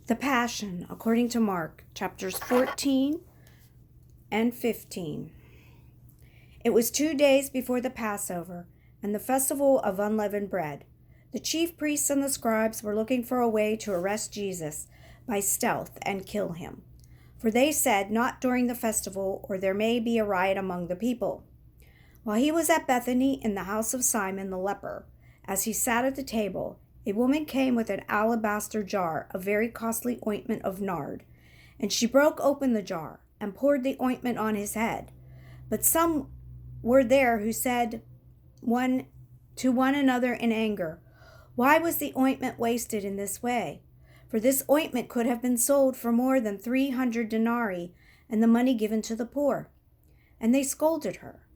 The Passion, according to Mark, chapters 14 and 15. It was 2 days before the Passover and the festival of unleavened bread. The chief priests and the scribes were looking for a way to arrest Jesus by stealth and kill him. For they said, "Not during the festival, or there may be a riot among the people." While he was at Bethany in the house of Simon the leper, as he sat at the table, a woman came with an alabaster jar of very costly ointment of nard, and she broke open the jar and poured the ointment on his head. But some were there who said one another in anger, "Why was the ointment wasted in this way? For this ointment could have been sold for more than 300 denarii and the money given to the poor." And they scolded her.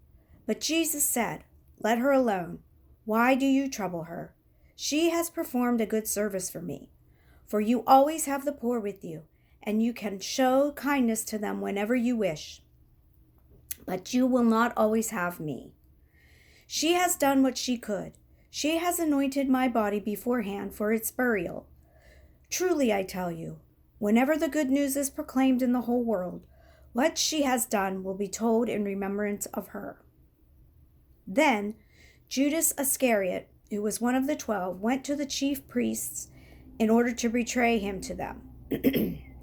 But Jesus said, "Let her alone. Why do you trouble her? She has performed a good service for me. For you always have the poor with you, and you can show kindness to them whenever you wish. But you will not always have me. She has done what she could. She has anointed my body beforehand for its burial. Truly, I tell you, whenever the good news is proclaimed in the whole world, what she has done will be told in remembrance of her." Then Judas Iscariot, who was one of the 12, went to the chief priests in order to betray him to them.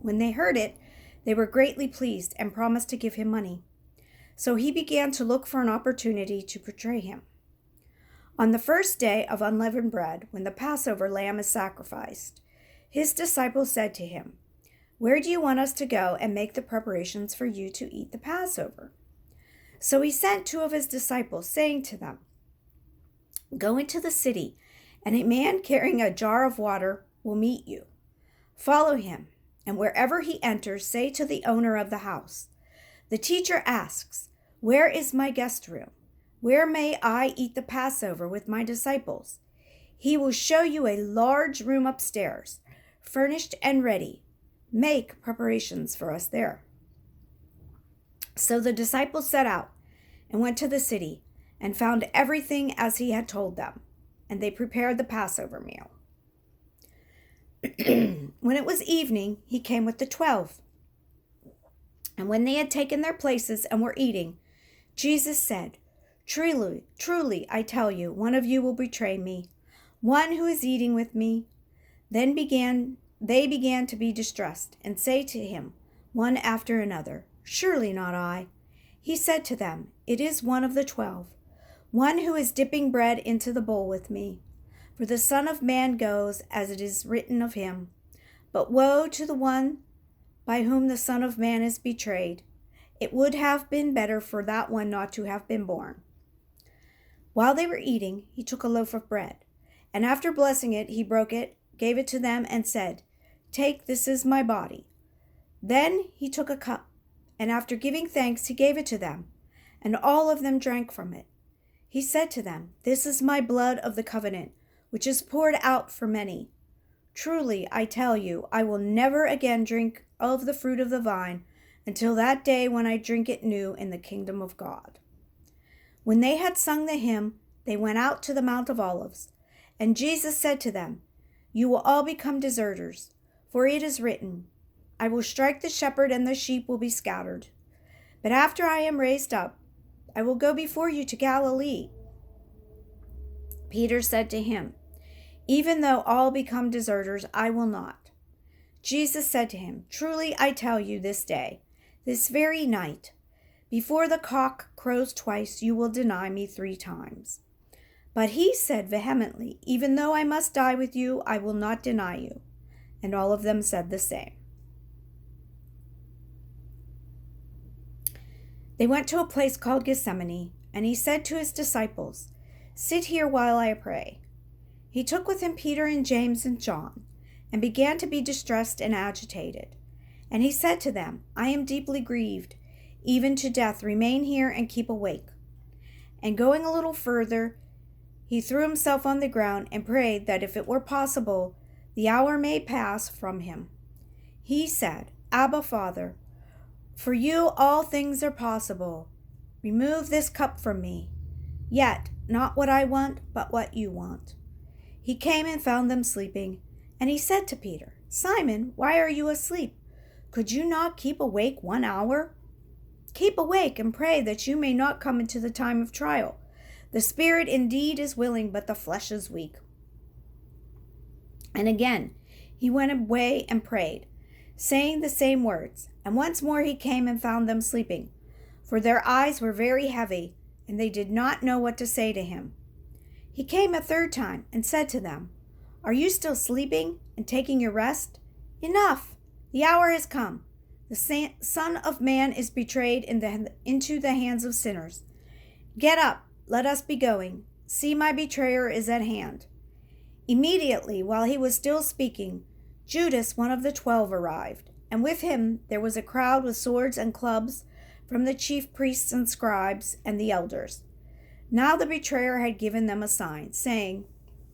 When they heard it, they were greatly pleased and promised to give him money. So he began to look for an opportunity to betray him. On the first day of unleavened bread, when the Passover lamb is sacrificed, his disciples said to him, "Where do you want us to go and make the preparations for you to eat the Passover?" So he sent 2 of his disciples, saying to them, "Go into the city, and a man carrying a jar of water will meet you. Follow him, and wherever he enters, say to the owner of the house, 'The teacher asks, where is my guest room? Where may I eat the Passover with my disciples?' He will show you a large room upstairs, furnished and ready. Make preparations for us there." So the disciples set out and went to the city and found everything as he had told them, and they prepared the Passover meal. When it was evening, he came with the 12. And when they had taken their places and were eating, Jesus said, Truly, I tell you, one of you will betray me, one who is eating with me." Then they began to be distressed and say to him, one after another, "Surely not I." He said to them, "It is one of the 12, one who is dipping bread into the bowl with me. For the Son of Man goes as it is written of him. But woe to the one by whom the Son of Man is betrayed. It would have been better for that one not to have been born." While they were eating, he took a loaf of bread, and after blessing it, he broke it, gave it to them, and said, "Take, this is my body." Then he took a cup, and after giving thanks, he gave it to them, and all of them drank from it. He said to them, "This is my blood of the covenant, which is poured out for many. Truly, I tell you, I will never again drink of the fruit of the vine until that day when I drink it new in the kingdom of God." When they had sung the hymn, they went out to the Mount of Olives. And Jesus said to them, "You will all become deserters, for it is written, 'I will strike the shepherd and the sheep will be scattered.' But after I am raised up, I will go before you to Galilee." Peter said to him, "Even though all become deserters, I will not." Jesus said to him, "Truly I tell you, this day, this very night, before the cock crows twice, you will deny me 3 times." But he said vehemently, "Even though I must die with you, I will not deny you." And all of them said the same. They went to a place called Gethsemane, and he said to his disciples, "Sit here while I pray." He took with him Peter and James and John, and began to be distressed and agitated. And he said to them, "I am deeply grieved, even to death. Remain here and keep awake." And going a little further, he threw himself on the ground and prayed that if it were possible, the hour may pass from him. He said, "Abba, Father, for you all things are possible. Remove this cup from me. Yet not what I want, but what you want." He came and found them sleeping, And he said to Peter, Simon, why are you asleep? Could you not keep awake 1 hour? Keep awake and pray that you may not come into the time of trial. The spirit indeed is willing, but the flesh is weak. And again he went away and prayed, saying the same words. And once more he came and found them sleeping, for their eyes were very heavy, and they did not know what to say to him. He came a third time and said to them, Are you still sleeping and taking your rest? Enough! The hour has come. The Son of Man is betrayed into the hands of sinners. Get up, let us be going. See, my betrayer is at hand. Immediately, while he was still speaking, Judas, one of the 12, arrived, and with him there was a crowd with swords and clubs from the chief priests and scribes and the elders. Now the betrayer had given them a sign, saying,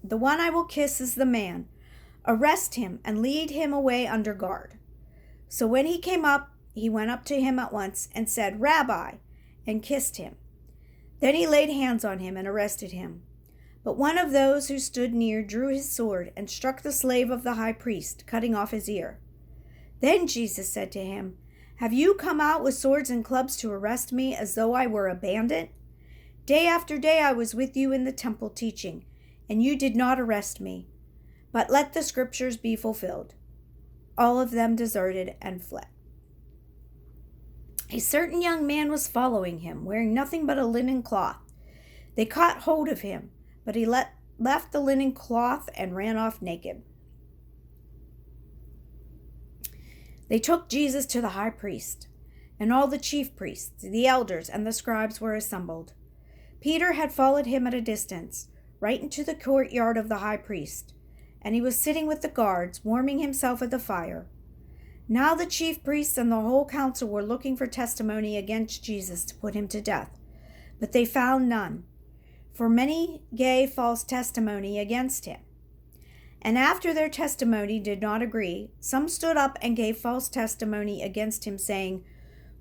The one I will kiss is the man. Arrest him and lead him away under guard. So when he came up, he went up to him at once and said, Rabbi, and kissed him. Then he laid hands on him and arrested him. But one of those who stood near drew his sword and struck the slave of the high priest, cutting off his ear. Then Jesus said to him, Have you come out with swords and clubs to arrest me as though I were a bandit? Day after day I was with you in the temple teaching, and you did not arrest me. But let the scriptures be fulfilled. All of them deserted and fled. A certain young man was following him, wearing nothing but a linen cloth. They caught hold of him, but he left the linen cloth and ran off naked. They took Jesus to the high priest, and all the chief priests, the elders, and the scribes were assembled. Peter had followed him at a distance, right into the courtyard of the high priest, and he was sitting with the guards, warming himself at the fire. Now the chief priests and the whole council were looking for testimony against Jesus to put him to death, but they found none, for many gave false testimony against him. And after their testimony did not agree, some stood up and gave false testimony against him, saying,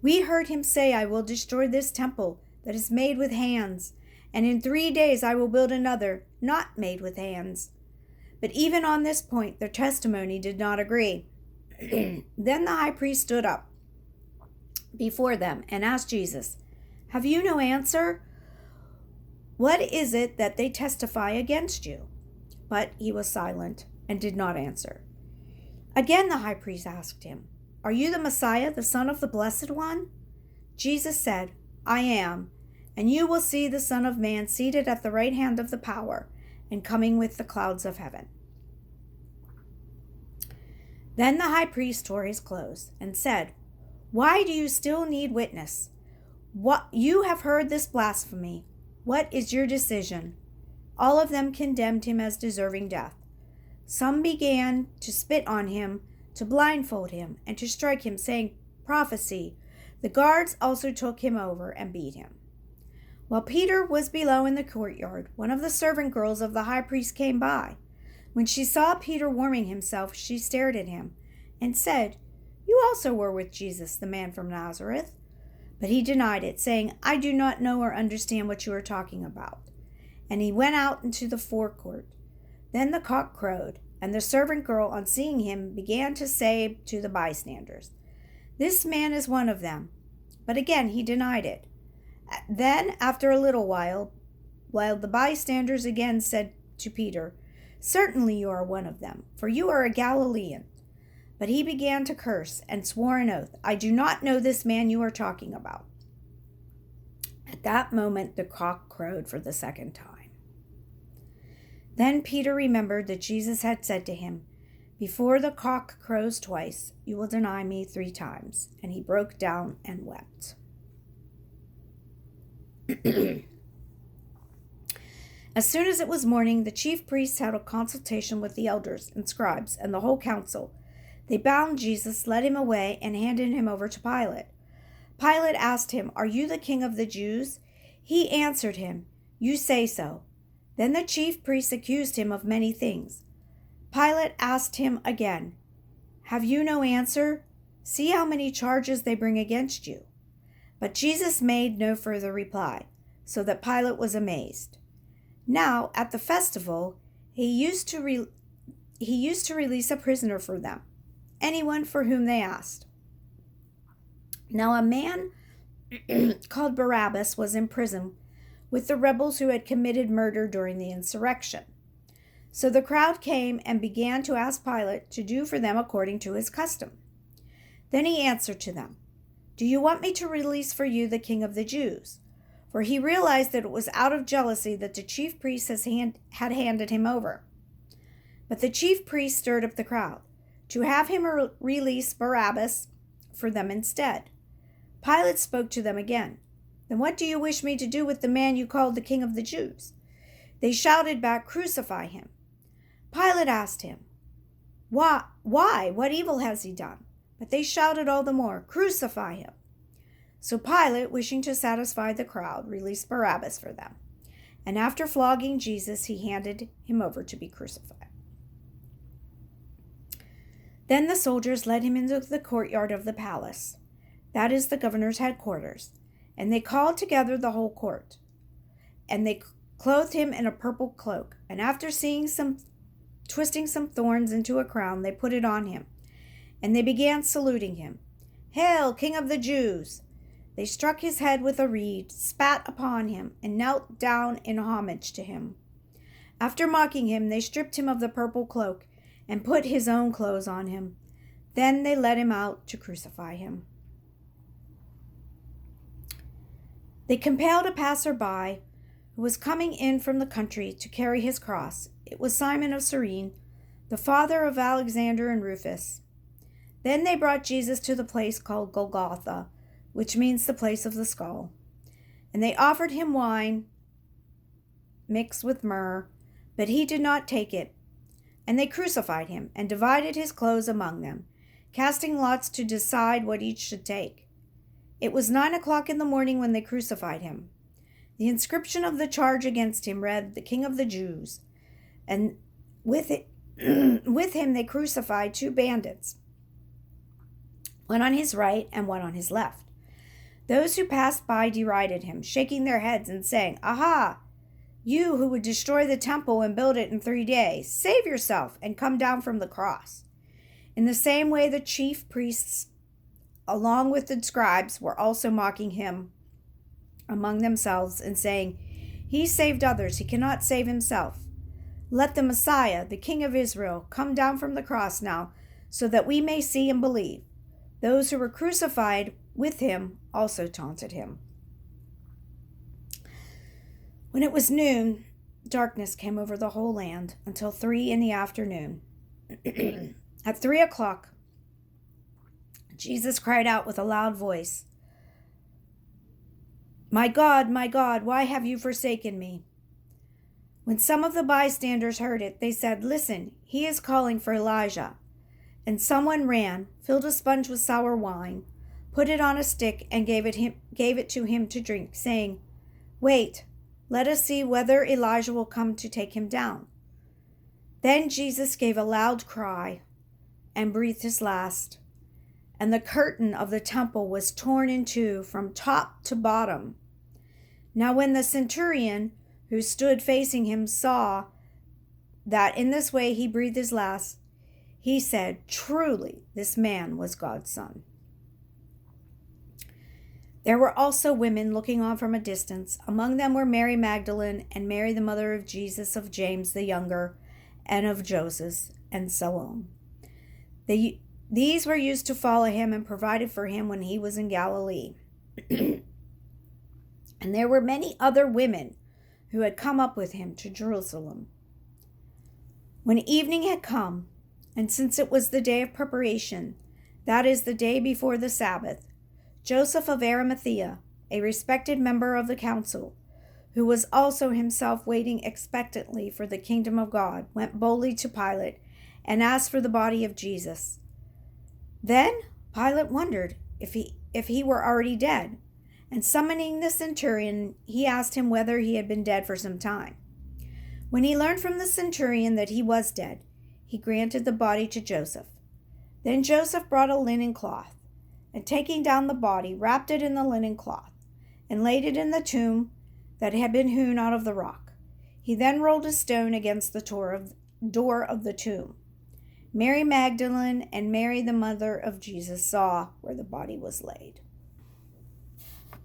We heard him say, I will destroy this temple that is made with hands, and in 3 days I will build another, not made with hands. But even on this point their testimony did not agree. Then the high priest stood up before them and asked Jesus, Have you no answer? What is it that they testify against you? But he was silent and did not answer. Again the high priest asked him, Are you the Messiah, the Son of the Blessed One? Jesus said, I am, and you will see the Son of Man seated at the right hand of the power, and coming with the clouds of heaven. Then the high priest tore his clothes and said, Why do you still need witness? What you have heard this blasphemy. What is your decision? All of them condemned him as deserving death. Some began to spit on him, to blindfold him, and to strike him, saying, Prophesy. The guards also took him over and beat him. While Peter was below in the courtyard, one of the servant girls of the high priest came by. When she saw Peter warming himself, she stared at him and said, You also were with Jesus, the man from Nazareth. But he denied it, saying, I do not know or understand what you are talking about. And he went out into the forecourt. Then the cock crowed, and the servant girl, on seeing him, began to say to the bystanders, This man is one of them. But again he denied it. Then, after a little while the bystanders again said to Peter, Certainly you are one of them, for you are a Galilean. But he began to curse and swore an oath, I do not know this man you are talking about. At that moment the cock crowed for the second time. Then Peter remembered that Jesus had said to him, Before the cock crows twice, you will deny me 3 times. And he broke down and wept. As soon as it was morning, the chief priests had a consultation with the elders and scribes and the whole council. They bound Jesus, led him away, and handed him over to Pilate. Pilate asked him, Are you the king of the Jews? He answered him, You say so. Then the chief priests accused him of many things. Pilate asked him again, Have you no answer? See how many charges they bring against you. But Jesus made no further reply, so that Pilate was amazed. Now, at the festival, he used to he used to release a prisoner for them, anyone for whom they asked. Now a man called Barabbas was in prison with the rebels who had committed murder during the insurrection. So the crowd came and began to ask Pilate to do for them according to his custom. Then he answered to them, "Do you want me to release for you the king of the Jews?" For he realized that it was out of jealousy that the chief priests had handed him over. But the chief priests stirred up the crowd to have him release Barabbas for them instead. Pilate spoke to them again. "Then what do you wish me to do with the man you called the king of the Jews?" They shouted back, "Crucify him." Pilate asked him, Why? What evil has he done?" But they shouted all the more, "Crucify him." So Pilate, wishing to satisfy the crowd, released Barabbas for them. And after flogging Jesus, he handed him over to be crucified. Then the soldiers led him into the courtyard of the palace, that is the governor's headquarters, and they called together the whole court. And they clothed him in a purple cloak, and after twisting some thorns into a crown, they put it on him. And they began saluting him. "Hail, King of the Jews!" They struck his head with a reed, spat upon him, and knelt down in homage to him. After mocking him, they stripped him of the purple cloak and put his own clothes on him. Then they led him out to crucify him. They compelled a passer-by who was coming in from the country to carry his cross. It was Simon of Cyrene, the father of Alexander and Rufus. Then they brought Jesus to the place called Golgotha, which means the place of the skull. And they offered him wine mixed with myrrh, but he did not take it. And they crucified him and divided his clothes among them, casting lots to decide what each should take. It was 9 o'clock in the morning when they crucified him. The inscription of the charge against him read, "The King of the Jews." And with him they crucified 2 bandits, one on his right and one on his left. Those who passed by derided him, shaking their heads and saying, "Aha! You who would destroy the temple and build it in 3 days, save yourself and come down from the cross." In the same way, the chief priests, along with the scribes, were also mocking him among themselves and saying, "He saved others, he cannot save himself. Let the Messiah, the King of Israel, come down from the cross now, so that we may see and believe." Those who were crucified with him also taunted him. When it was noon, darkness came over the whole land until 3 in the afternoon. At 3 o'clock, Jesus cried out with a loud voice, my God, why have you forsaken me?" When some of the bystanders heard it, they said, "Listen, he is calling for Elijah." And someone ran, filled a sponge with sour wine, put it on a stick, and gave it to him to drink, saying, "Wait, let us see whether Elijah will come to take him down." Then Jesus gave a loud cry and breathed his last, and the curtain of the temple was torn in two from top to bottom. Now when the centurion who stood facing him saw that in this way he breathed his last, he said, "Truly, this man was God's son." There were also women looking on from a distance. Among them were Mary Magdalene and Mary, the mother of Jesus, of James the younger, and of Joseph, and Salome. These were used to follow him and provided for him when he was in Galilee. And there were many other women who had come up with him to Jerusalem. When evening had come, and since it was the day of preparation, that is, the day before the Sabbath, Joseph of Arimathea, a respected member of the council, who was also himself waiting expectantly for the kingdom of God, went boldly to Pilate and asked for the body of Jesus. Then Pilate wondered if he were already dead, and summoning the centurion, he asked him whether he had been dead for some time. When he learned from the centurion that he was dead, he granted the body to Joseph. Then Joseph brought a linen cloth, and taking down the body, wrapped it in the linen cloth, and laid it in the tomb that had been hewn out of the rock. He then rolled a stone against the door of the tomb. Mary Magdalene and Mary, the mother of Jesus, saw where the body was laid.